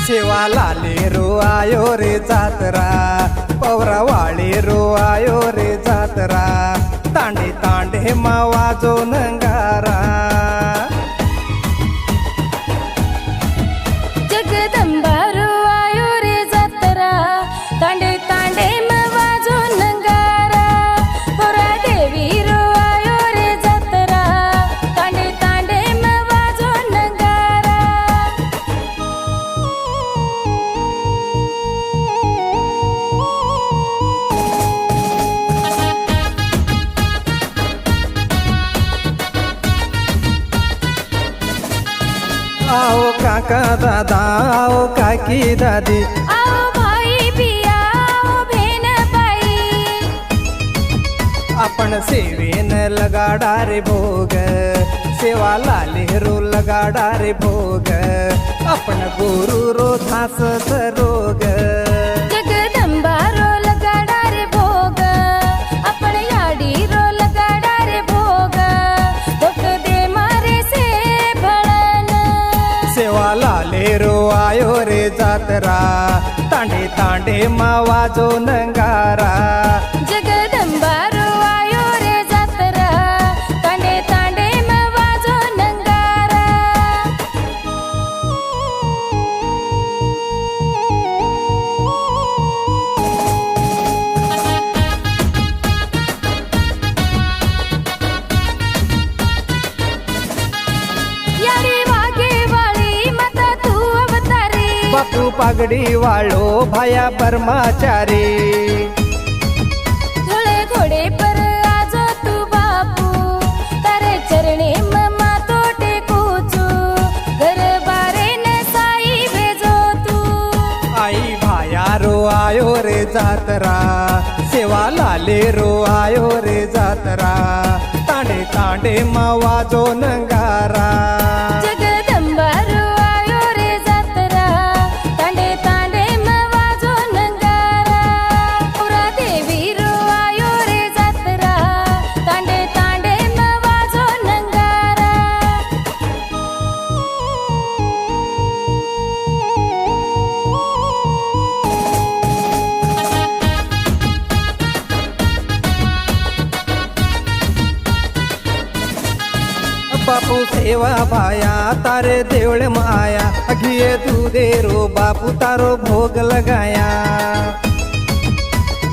सेवा लाले रो आयो रे जातरा पवरावाळी रो आयो रे जातरा तांडे तांडे मावाजो नंगारा जगदंबा रो आयो रे जातरा तांडे तांडे मावाजो नंगारा पोरा देवी रो आयो रे जातरा तांडे तांडे मावाजो नंगारा आओ काका दादा आओ काकी दादी आओ भाई पिया आओ बहन बाई आपण सेवेन लगाडा रे भोग सेवा लाले रो लगाडा रे भोग आपण गुरु रो धास रोग जगदंबा रो लगाडा रे भोग आपण याडी रो लगाडा रे भोग दुख दे मारे से भळन सेवा लाले रो आयो रे जातरा तांडे तांडे मावाजो नंगारा जगदंबा रो आयो रे जातरा तांडे तांडे मावाजो नंगारा याडी वागे वाळी माता तू अवतारी बापू पागडी वाळो भाया ब्रह्मचारी धुळे घोडे पर आजो तू बापू तारे चरणे ममा तोटे कुचू घर बारे न साई भेजो तू आई भाया रो आयो रे जातरा सेवा लाले रो आयो रे जातरा तांडे तांडे मावाजो नंगारा जगदंबा रो आयो रे जातरा तांडे तांडे मावाजो नंगारा पुरा देवी रो आयो रे जातरा तांडे तांडे मावाजो नंगारा बापू सेवा भाया तारे देवळ माया घिये तू दे रो बापू तारो भोग लगाया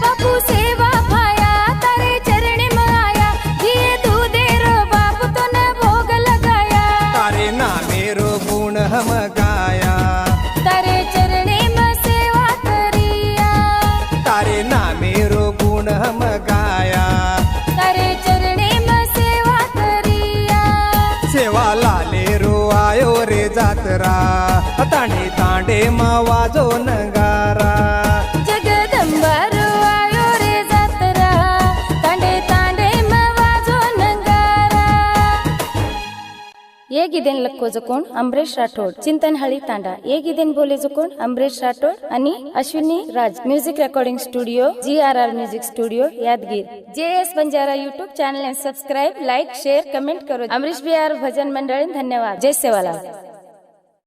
बापू सेवा भाया तारे चरण माया ये तू दे रो बापू तो न भोग लगाया तारे नामे रो गुण हम गाया तारे चरणे में सेवा करिया तारे नामे रो गुण हम गाया तारे चरणे में सेवा करिया सेवा लाले रो आयो रे जातरा तांडे तांडे मावाजो नंगारा जगदंबा रो आयो रे जातरा तांडे तांडे मावाजो नंगारा ये गिदेन लक्को जकोण अमरेश राठोड चिंतनहळ्ळी तांडा ये गिदेन बोले जकोण अमरेश राठोड आणि Ashwini Raj music recording studio GRR music studio Yadgir JS Banjara YouTube channel ने सब्सक्राइब लाइक शेअर कमेंट करो अमरीश बिहार भजन मंडळी धन्यवाद जय सेवालाल।